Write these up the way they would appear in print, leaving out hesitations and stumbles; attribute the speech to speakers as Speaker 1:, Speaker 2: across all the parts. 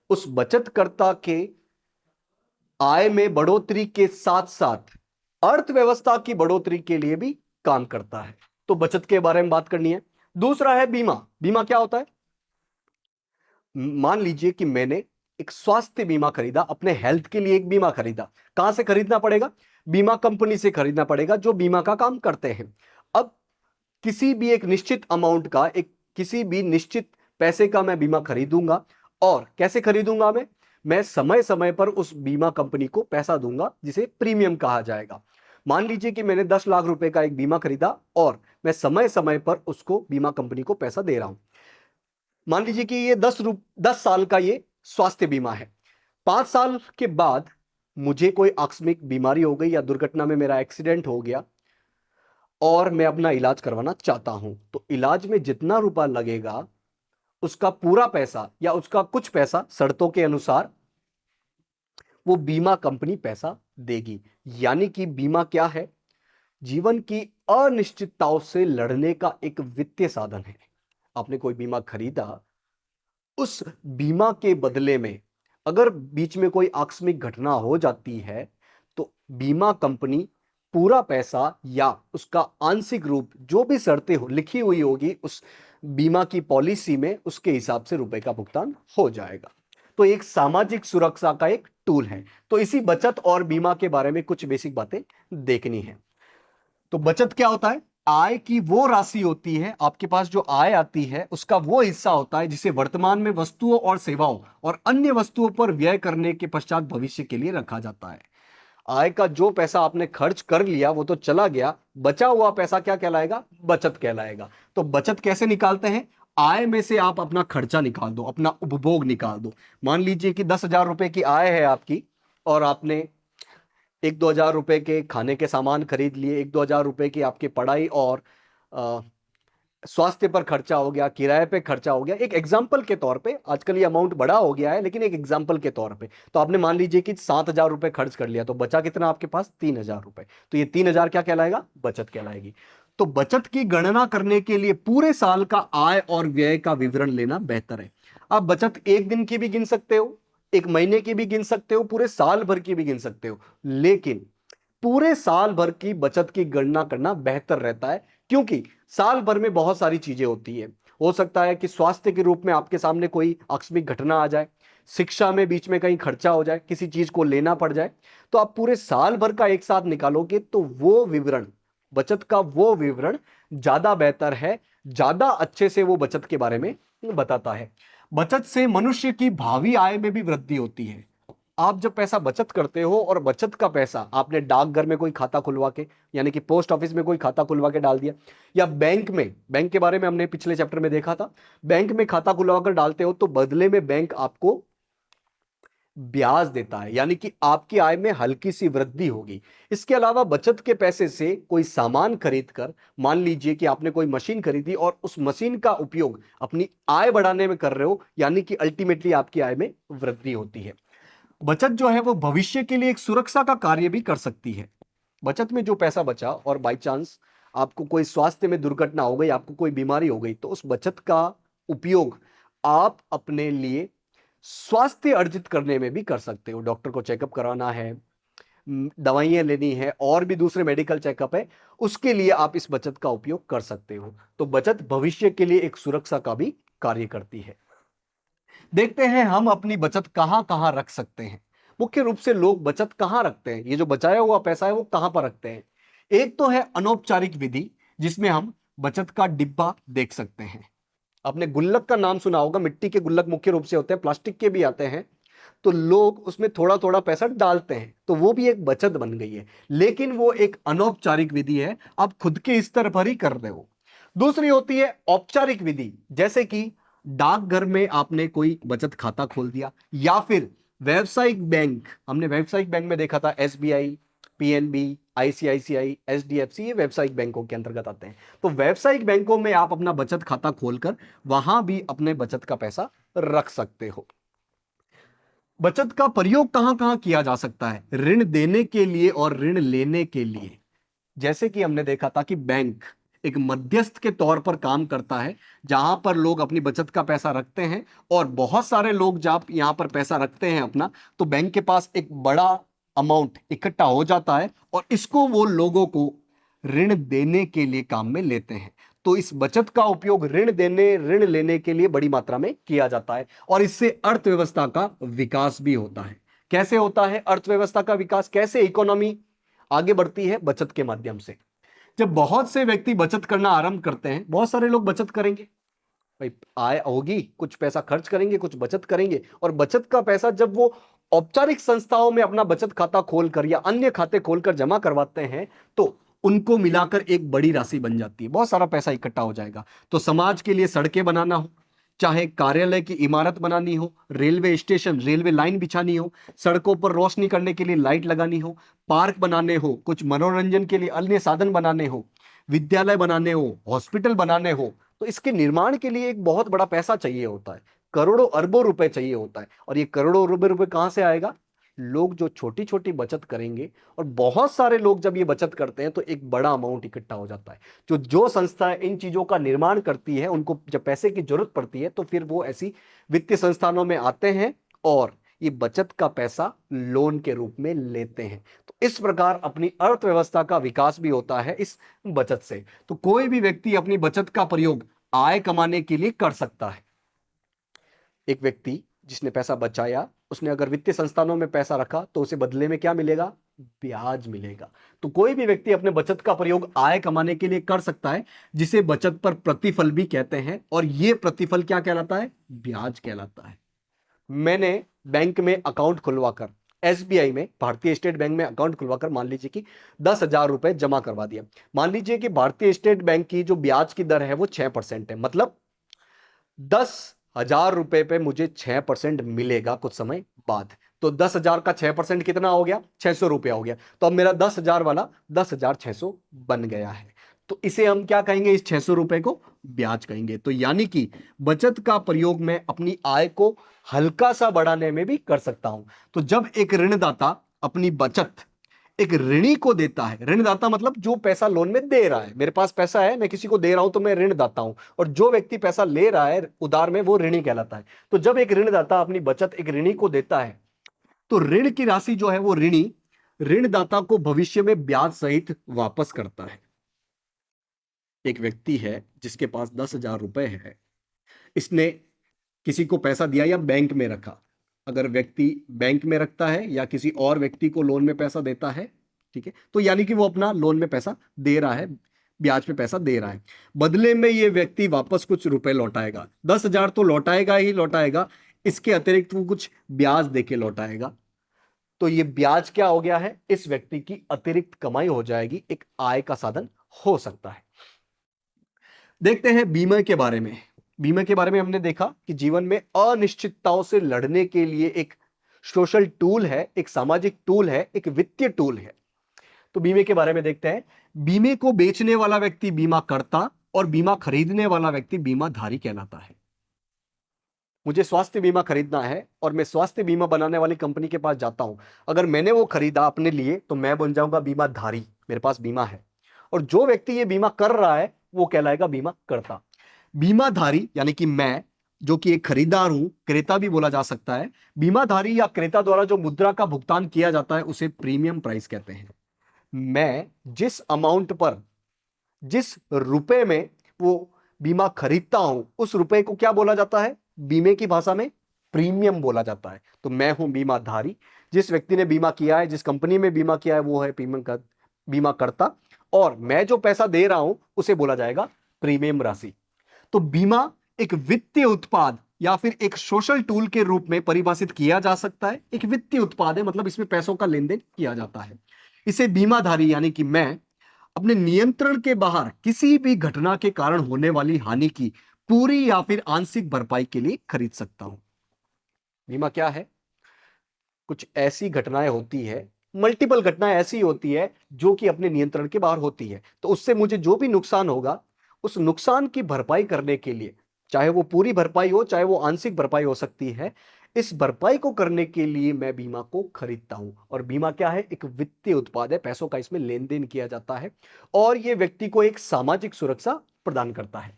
Speaker 1: उस बचतकर्ता के आय में बढ़ोतरी के साथ साथ अर्थव्यवस्था की बढ़ोतरी के लिए भी काम करता है। तो बचत के बारे में बात करनी है। दूसरा है बीमा। बीमा क्या होता है? मान लीजिए कि मैंने एक स्वास्थ्य बीमा खरीदा, अपने हेल्थ के लिए एक बीमा खरीदा। कहां से खरीदना पड़ेगा? बीमा कंपनी से खरीदना पड़ेगा, जो बीमा का काम करते हैं। अब किसी भी एक निश्चित अमाउंट का, एक किसी भी निश्चित पैसे का मैं बीमा खरीदूंगा। और कैसे खरीदूंगा? मैं समय समय पर उस बीमा कंपनी को पैसा दूंगा, जिसे प्रीमियम कहा जाएगा। मान लीजिए कि मैंने 10 लाख रुपए का एक बीमा खरीदा और मैं समय समय पर उसको बीमा कंपनी को पैसा दे रहा हूं। मान लीजिए कि ये 10 साल का ये स्वास्थ्य बीमा है। 5 साल के बाद मुझे कोई आकस्मिक बीमारी हो गई या दुर्घटना में मेरा एक्सीडेंट हो गया और मैं अपना इलाज करवाना चाहता हूं, तो इलाज में जितना रुपया लगेगा उसका पूरा पैसा या उसका कुछ पैसा शर्तों के अनुसार वो बीमा कंपनी पैसा देगी। यानी कि बीमा क्या है? जीवन की अनिश्चितताओं से लड़ने का एक वित्तीय साधन है। आपने कोई बीमा खरीदा, उस बीमा के बदले में अगर बीच में कोई आकस्मिक घटना हो जाती है तो बीमा कंपनी पूरा पैसा या उसका आंशिक रूप, जो भी शर्तें हो लिखी हुई होगी उस बीमा की पॉलिसी में, उसके हिसाब से रुपए का भुगतान हो जाएगा। तो एक सामाजिक सुरक्षा का एक टूल है। तो इसी बचत और बीमा के बारे में कुछ बेसिक बातें देखनी है। तो बचत क्या होता है? आय की वो राशि होती है, आपके पास जो आय आती है उसका वो हिस्सा होता है जिसे वर्तमान में वस्तुओं और सेवाओं और अन्य वस्तुओं पर व्यय करने के पश्चात भविष्य के लिए रखा जाता है। आय का जो पैसा आपने खर्च कर लिया वो तो चला गया, बचा हुआ पैसा क्या कहलाएगा? बचत कहलाएगा। तो बचत कैसे निकालते हैं? आय में से आप अपना खर्चा निकाल दो, अपना उपभोग निकाल दो। मान लीजिए कि 10,000 रुपए की आय है आपकी और आपने 1-2 हजार रुपए के खाने के सामान खरीद लिए, 1-2 हजार रुपए की आपकी पढ़ाई और अ, स्वास्थ्य पर खर्चा हो गया, किराए पे खर्चा हो गया। एक एग्जाम्पल के तौर पे, आजकल ये अमाउंट बड़ा हो गया है लेकिन एक एग्जाम्पल के तौर पे, तो आपने मान लीजिए कि 7,000 रुपए खर्च कर लिया, तो बचा कितना आपके पास? 3,000 रुपए। तो ये 3,000 क्या कहलाएगा? बचत कहलाएगी। तो बचत की गणना करने के लिए पूरे साल का आय और व्यय का विवरण लेना बेहतर है। आप बचत एक दिन की भी गिन सकते हो, एक महीने की भी गिन सकते हो, पूरे साल भर की भी गिन सकते हो, लेकिन पूरे साल भर की बचत की गणना करना बेहतर रहता है। क्योंकि साल भर में बहुत सारी चीजें होती है। हो सकता है कि स्वास्थ्य के रूप में आपके सामने कोई आकस्मिक घटना आ जाए, शिक्षा में बीच में कहीं खर्चा हो जाए, किसी चीज को लेना पड़ जाए। तो आप पूरे साल भर का एक साथ निकालोगे तो वो विवरण, बचत का वो विवरण ज्यादा बेहतर है, ज्यादा अच्छे से वो बचत के बारे में बताता है। बचत से मनुष्य की भावी आय में भी वृद्धि होती है। आप जब पैसा बचत करते हो और बचत का पैसा आपने डाकघर में कोई खाता खुलवा के, यानी कि पोस्ट ऑफिस में कोई खाता खुलवा के डाल दिया, या बैंक में, बैंक के बारे में हमने पिछले चैप्टर में देखा था, बैंक में खाता खुलवा कर डालते हो तो बदले में बैंक आपको ब्याज देता है, यानी कि आपकी आय में हल्की सी वृद्धि होगी। इसके अलावा बचत के पैसे से कोई सामान खरीद कर, मान लीजिए कि आपने कोई मशीन खरीदी और उस मशीन का उपयोग अपनी आय बढ़ाने में कर रहे हो, यानी कि अल्टीमेटली आपकी आय में वृद्धि होती है। बचत जो है वो भविष्य के लिए एक सुरक्षा का कार्य भी कर सकती है। बचत में जो पैसा बचा और बाई चांस आपको कोई स्वास्थ्य में दुर्घटना हो गई, आपको कोई बीमारी हो गई, तो उस बचत का उपयोग आप अपने लिए स्वास्थ्य अर्जित करने में भी कर सकते हो। डॉक्टर को चेकअप कराना है, दवाइयां लेनी है और भी दूसरे मेडिकल चेकअप है, उसके लिए आप इस बचत का उपयोग कर सकते हो। तो बचत भविष्य के लिए एक सुरक्षा का भी कार्य करती है। देखते हैं हम अपनी बचत कहां कहां रख सकते हैं। मुख्य रूप से लोग बचत कहां रखते हैं, ये जो बचाया हुआ पैसा है वो कहां पर रखते हैं? एक तो है अनौपचारिक विधि, जिसमें हम बचत का डिब्बा देख सकते हैं। आपने गुल्लक का नाम सुना होगा, मिट्टी के गुल्लक मुख्य रूप से होते हैं, प्लास्टिक के भी आते हैं। तो लोग उसमें थोड़ा थोड़ा पैसा डालते हैं, तो वो भी एक बचत बन गई है, लेकिन वो एक अनौपचारिक विधि है, आप खुद के स्तर पर ही कर रहे हो। दूसरी होती है औपचारिक विधि, जैसे कि डाकघर में आपने कोई बचत खाता खोल दिया, या फिर व्यावसायिक बैंक, हमने व्यावसायिक बैंक में देखा था एसबीआई, पीएनबी, आईसीआईसीआई, एचडीएफसी, ये व्यावसायिक बैंकों के अंतर्गत आते हैं। तो व्यावसायिक बैंकों में आप अपना बचत खाता खोलकर वहां भी अपने बचत का पैसा रख सकते हो। बचत का प्रयोग कहां कहां किया जा सकता है? ऋण देने के लिए और ऋण लेने के लिए। जैसे कि हमने देखा था कि बैंक, एक मध्यस्थ के तौर पर काम करता है, जहां पर लोग अपनी बचत का पैसा रखते हैं और बहुत सारे लोग जब यहां पर पैसा रखते हैं अपना, तो बैंक के पास एक बड़ा अमाउंट इकट्ठा हो जाता है और इसको वो लोगों को ऋण देने के लिए काम में लेते हैं। तो इस बचत का उपयोग ऋण देने, ऋण लेने के लिए बड़ी मात्रा में किया जाता है और इससे अर्थव्यवस्था का विकास भी होता है। कैसे होता है अर्थव्यवस्था का विकास, कैसे इकोनॉमी आगे बढ़ती है? बचत के माध्यम से। जब बहुत से व्यक्ति बचत करना आरंभ करते हैं, बहुत सारे लोग बचत करेंगे, भाई आय होगी, कुछ पैसा खर्च करेंगे, कुछ बचत करेंगे, और बचत का पैसा जब वो औपचारिक संस्थाओं में अपना बचत खाता खोलकर या अन्य खाते खोलकर जमा करवाते हैं, तो उनको मिलाकर एक बड़ी राशि बन जाती है, बहुत सारा पैसा इकट्ठा हो जाएगा। तो समाज के लिए सड़कें बनाना हो, चाहे कार्यालय की इमारत बनानी हो, रेलवे स्टेशन, रेलवे लाइन बिछानी हो, सड़कों पर रोशनी करने के लिए लाइट लगानी हो, पार्क बनाने हो, कुछ मनोरंजन के लिए अन्य साधन बनाने हो, विद्यालय बनाने हो, हॉस्पिटल बनाने हो, तो इसके निर्माण के लिए एक बहुत बड़ा पैसा चाहिए होता है, करोड़ों अरबों रुपए चाहिए होता है। और ये करोड़ों अरबों रुपए कहां से आएगा? लोग जो छोटी छोटी बचत करेंगे, और बहुत सारे लोग जब ये बचत करते हैं तो एक बड़ा अमाउंट इकट्ठा हो जाता है। जो संस्था इन चीजों का निर्माण करती है, उनको जब पैसे की जरूरत पड़ती है तो फिर वो ऐसी वित्तीय संस्थानों में आते हैं और ये बचत का पैसा लोन के रूप में लेते हैं। तो इस प्रकार अपनी अर्थव्यवस्था का विकास भी होता है इस बचत से। तो कोई भी व्यक्ति अपनी बचत का प्रयोग आय कमाने के लिए कर सकता है। एक व्यक्ति जिसने पैसा बचाया, उसने अगर वित्तीय संस्थानों में पैसा रखा तो उसे बदले में क्या मिलेगा? ब्याज मिलेगा। तो कोई भी व्यक्ति अपने बचत का प्रयोग आय कमाने के लिए कर सकता है, जिसे बचत पर प्रतिफल भी कहते हैं, और यह प्रतिफल क्या कहलाता है? ब्याज कहलाता है। मैंने बैंक में अकाउंट खुलवाकर, एसबीआई में, भारतीय स्टेट बैंक में अकाउंट खुलवाकर मान लीजिए कि 10,000 रुपए जमा करवा दिया। मान लीजिए कि भारतीय स्टेट बैंक की जो ब्याज की दर है वो 6% है, मतलब 10,000 रुपए पे मुझे 6% मिलेगा कुछ समय बाद। तो 10,000 का 6% कितना हो गया? 600 रुपया हो गया। तो अब मेरा 10,000 वाला 10,600 बन गया है। तो इसे हम क्या कहेंगे? इस 600 रुपए को ब्याज कहेंगे। तो यानी कि बचत का प्रयोग मैं अपनी आय को हल्का सा बढ़ाने में भी कर सकता हूं। तो जब एक ऋणदाता अपनी बचत एक ऋणी को देता है, ऋणदाता मतलब जो पैसा लोन में दे रहा है, मेरे पास पैसा है, मैं किसी को दे रहा हूं तो मैं ऋणदाता हूं, और जो व्यक्ति पैसा ले रहा है उधार में, वो ऋणी कहलाता है। तो जब एक ऋणदाता अपनी बचत एक ऋणी को देता है, तो ऋण की राशि जो है वो ऋणी ऋणदाता को भविष्य में ब्याज सहित वापस करता है। एक व्यक्ति है जिसके पास 10,000 रुपए है, इसने किसी को पैसा दिया या बैंक में रखा। अगर व्यक्ति बैंक में रखता है या किसी और व्यक्ति को लोन में पैसा देता है, ठीक है, तो यानी कि वो अपना लोन में पैसा दे रहा है, ब्याज पे पैसा दे रहा है। बदले में ये व्यक्ति वापस कुछ रुपए लौटाएगा। 10,000 तो लौटाएगा ही लौटाएगा, इसके अतिरिक्त वो कुछ ब्याज देके लौटाएगा। तो ये ब्याज क्या हो गया है? इस व्यक्ति की अतिरिक्त कमाई हो जाएगी, एक आय का साधन हो सकता है। देखते हैं बीमा के बारे में। बीमा के बारे में हमने देखा कि जीवन में अनिश्चितताओं से लड़ने के लिए एक सोशल टूल है, एक सामाजिक टूल है, एक वित्तीय टूल है। तो बीमे के बारे में देखते हैं। बीमे को बेचने वाला व्यक्ति बीमा करता और बीमा खरीदने वाला व्यक्ति बीमाधारी कहलाता है। मुझे स्वास्थ्य बीमा खरीदना है और मैं स्वास्थ्य बीमा बनाने वाली कंपनी के पास जाता हूं। अगर मैंने वो खरीदा अपने लिए तो मैं बन जाऊंगा बीमाधारी, मेरे पास बीमा है। और जो व्यक्ति ये बीमा कर रहा है वो कहलाएगा बीमा करता। बीमाधारी यानी कि मैं, जो कि एक खरीदार हूं, क्रेता भी बोला जा सकता है। बीमाधारी या क्रेता द्वारा जो मुद्रा का भुगतान किया जाता है उसे प्रीमियम प्राइस कहते हैं। मैं जिस अमाउंट पर, जिस रुपए में वो बीमा खरीदता हूं, उस रुपए को क्या बोला जाता है? बीमे की भाषा में प्रीमियम बोला जाता है। तो मैं हूं बीमाधारी, जिस व्यक्ति ने बीमा किया है, जिस कंपनी में बीमा किया है, वो है बीमा करता, और मैं जो पैसा दे रहा हूं उसे बोला जाएगा प्रीमियम राशि। तो बीमा एक वित्तीय उत्पाद या फिर एक सोशल टूल के रूप में परिभाषित किया जा सकता है। एक वित्तीय उत्पाद है, मतलब इसमें पैसों का लेन देन किया जाता है। इसे बीमाधारी यानी कि मैं अपने नियंत्रण के बाहर किसी भी घटना के कारण होने वाली हानि की पूरी या फिर आंशिक भरपाई के लिए खरीद सकता हूं। बीमा क्या है? कुछ ऐसी घटनाएं होती है, मल्टीपल घटनाएं ऐसी होती है जो कि अपने नियंत्रण के बाहर होती है, तो उससे मुझे जो भी नुकसान होगा उस नुकसान की भरपाई करने के लिए, चाहे वो पूरी भरपाई हो चाहे वो आंशिक भरपाई हो सकती है, इस भरपाई को करने के लिए मैं बीमा को खरीदता हूं। और बीमा क्या है? एक वित्तीय उत्पाद है, पैसों का इसमें लेन देन किया जाता है और यह व्यक्ति को एक सामाजिक सुरक्षा प्रदान करता है।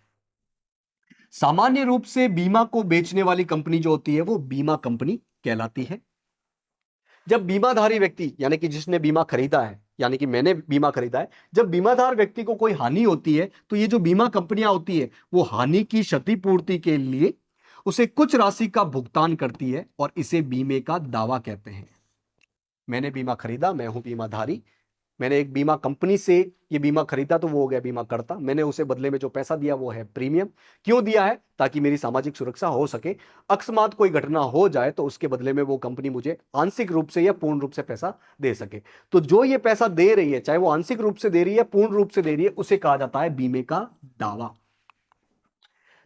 Speaker 1: सामान्य रूप से बीमा को बेचने वाली कंपनी जो होती है वो बीमा कंपनी कहलाती है। जब बीमाधारी व्यक्ति यानी कि जिसने बीमा खरीदा है, यानी कि मैंने बीमा खरीदा है, जब बीमाधार व्यक्ति को कोई हानि होती है तो ये जो बीमा कंपनियां होती है वो हानि की क्षतिपूर्ति के लिए उसे कुछ राशि का भुगतान करती है और इसे बीमे का दावा कहते हैं। मैंने बीमा खरीदा, मैं हूं बीमाधारी, मैंने एक बीमा कंपनी से ये बीमा खरीदा तो वो हो गया बीमा करता, मैंने उसे बदले में जो पैसा दिया वो है प्रीमियम। क्यों दिया है? ताकि मेरी सामाजिक सुरक्षा हो सके, अकस्मात कोई घटना हो जाए तो उसके बदले में वो कंपनी मुझे आंशिक रूप से या पूर्ण रूप से पैसा दे सके। तो जो ये पैसा दे रही है, चाहे वो आंशिक रूप से दे रही है, पूर्ण रूप से दे रही है, उसे कहा जाता है बीमे का दावा।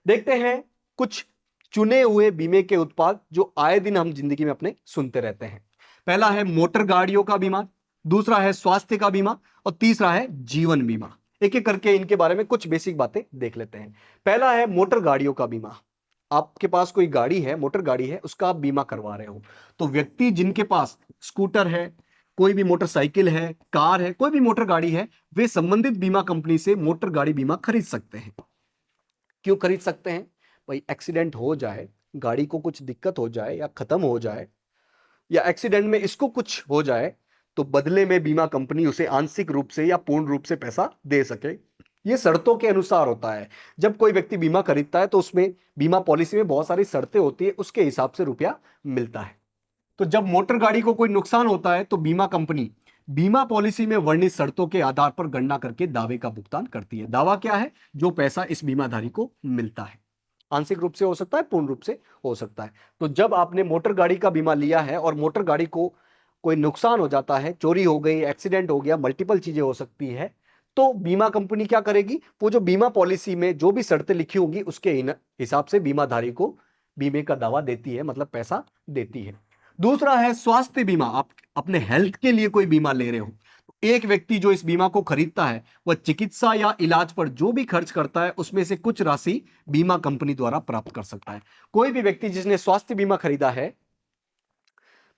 Speaker 1: देखते हैं कुछ चुने हुए बीमे के उत्पाद जो आए दिन हम जिंदगी में अपने सुनते रहते हैं। पहला है मोटर गाड़ियों का बीमा, दूसरा है स्वास्थ्य का बीमा और तीसरा है जीवन बीमा। एक एक करके इनके बारे में कुछ बेसिक बातें देख लेते हैं। पहला है मोटर गाड़ियों का बीमा। आपके पास कोई गाड़ी है, मोटर गाड़ी है, उसका आप बीमा करवा रहे हो, तो व्यक्ति जिनके पास स्कूटर है, कोई भी मोटरसाइकिल है, कार है, कोई भी मोटर गाड़ी है, वे संबंधित बीमा कंपनी से मोटर गाड़ी बीमा खरीद सकते हैं। क्यों खरीद सकते हैं? भाई एक्सीडेंट हो जाए, गाड़ी को कुछ दिक्कत हो जाए या खत्म हो जाए या एक्सीडेंट में इसको कुछ हो जाए तो बदले में बीमा कंपनी उसे आंशिक रूप से या पूर्ण रूप से पैसा दे सके। यह शर्तों के अनुसार होता है। जब कोई व्यक्ति बीमा खरीदता है तो उसमें बीमा पॉलिसी में बहुत सारी शर्तें होती है, उसके हिसाब से रुपया मिलता है। तो जब मोटर गाड़ी को कोई नुकसान होता है तो बीमा कंपनी बीमा पॉलिसी में वर्णित शर्तों के आधार पर गणना करके दावे का भुगतान करती है। दावा क्या है? जो पैसा इस बीमाधारी को मिलता है, आंशिक रूप से हो सकता है, पूर्ण रूप से हो सकता है। तो जब आपने मोटर गाड़ी का बीमा लिया है और मोटर गाड़ी को कोई नुकसान हो जाता है, चोरी हो गई, एक्सीडेंट हो गया, मल्टीपल चीजें हो सकती है, तो बीमा कंपनी क्या करेगी? वो जो बीमा पॉलिसी में जो भी शर्तें लिखी होंगी उसके हिसाब से बीमाधारी को बीमे का दावा देती है, मतलब पैसा देती है। दूसरा है स्वास्थ्य बीमा। आप अपने हेल्थ के लिए कोई बीमा ले रहे हो, एक व्यक्ति जो इस बीमा को खरीदता है वह चिकित्सा या इलाज पर जो भी खर्च करता है उसमें से कुछ राशि बीमा कंपनी द्वारा प्राप्त कर सकता है। कोई भी व्यक्ति जिसने स्वास्थ्य बीमा खरीदा है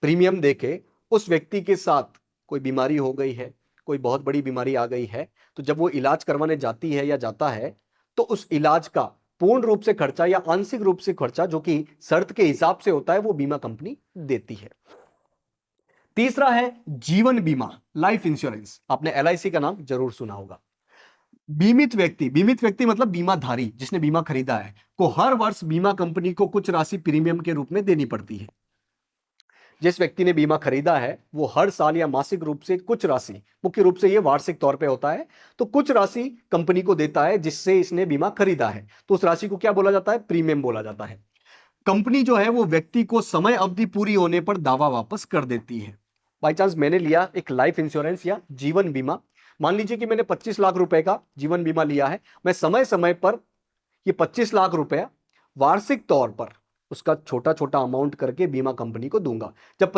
Speaker 1: प्रीमियम देके, उस व्यक्ति के साथ कोई बीमारी हो गई है, कोई बहुत बड़ी बीमारी आ गई है, तो जब वो इलाज करवाने जाती है या जाता है तो उस इलाज का पूर्ण रूप से खर्चा या आंशिक रूप से खर्चा जो कि शर्त के हिसाब से होता है वो बीमा कंपनी देती है। तीसरा है जीवन बीमा, लाइफ इंश्योरेंस। आपने एलआईसी का नाम जरूर सुना होगा। बीमित व्यक्ति मतलब बीमाधारी जिसने बीमा खरीदा है को हर वर्ष बीमा कंपनी को कुछ राशि प्रीमियम के रूप में देनी पड़ती है। जिस व्यक्ति ने बीमा खरीदा है वो हर साल या मासिक रूप से कुछ राशि, मुख्य रूप से ये वार्षिक तौर पे होता है, तो कुछ राशि कंपनी को देता है जिससे इसने बीमा खरीदा है। तो उस राशि को क्या बोला जाता है? प्रीमियम बोला जाता है। कंपनी जो है वो व्यक्ति को समय अवधि पूरी होने पर दावा वापस कर देती है। बाई चांस मैंने लिया एक लाइफ इंश्योरेंस या जीवन बीमा, मान लीजिए कि मैंने 25 लाख रुपए का जीवन बीमा लिया है, मैं समय समय पर ये 25 लाख रुपया वार्षिक तौर पर उसका छोटा छोटा अमाउंट करके बीमा कंपनी को दूंगा। जब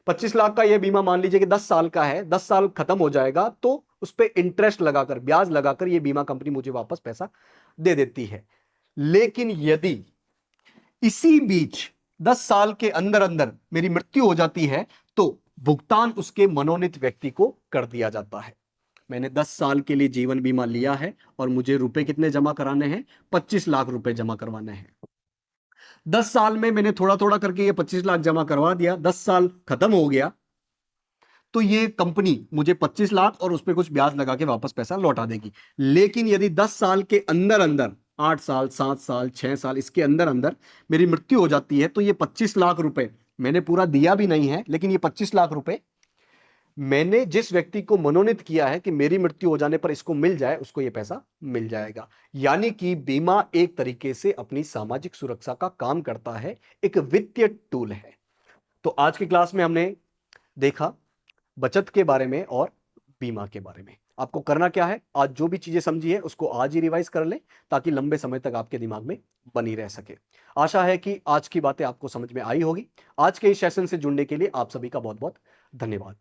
Speaker 1: 25 लाख का यह बीमा मान लीजिए कि 10 साल का है, 10 साल खत्म हो जाएगा तो उस पर इंटरेस्ट लगाकर, ब्याज लगाकर ये बीमा कंपनी मुझे वापस पैसा दे देती है। लेकिन यदि इसी बीच 10 साल के अंदर अंदर मेरी मृत्यु हो जाती है तो भुगतान उसके मनोनीत व्यक्ति को कर दिया जाता है। मैंने 10 साल के लिए जीवन बीमा लिया है और मुझे रुपए कितने जमा कराने हैं? 25 लाख रुपए जमा करवाने हैं। 10 साल में मैंने थोड़ा थोड़ा करके ये 25 लाख जमा करवा दिया, 10 साल खत्म हो गया तो ये कंपनी मुझे 25 लाख और उस पर कुछ ब्याज लगा के वापस पैसा लौटा देगी। लेकिन यदि 10 साल के अंदर अंदर, 8 साल, 7 साल, 6 साल, इसके अंदर अंदर मेरी मृत्यु हो जाती है तो ये 25 लाख रुपए मैंने पूरा दिया भी नहीं है, लेकिन ये 25 लाख रुपए मैंने जिस व्यक्ति को मनोनीत किया है कि मेरी मृत्यु हो जाने पर इसको मिल जाए, उसको ये पैसा मिल जाएगा। यानी कि बीमा एक तरीके से अपनी सामाजिक सुरक्षा का काम करता है, एक वित्तीय टूल है। तो आज की क्लास में हमने देखा बचत के बारे में और बीमा के बारे में। आपको करना क्या है? आज जो भी चीजें समझी है उसको आज ही रिवाइज कर लें ताकि लंबे समय तक आपके दिमाग में बनी रह सके। आशा है कि आज की बातें आपको समझ में आई होगी। आज के इस सेशन से जुड़ने के लिए आप सभी का बहुत बहुत धन्यवाद।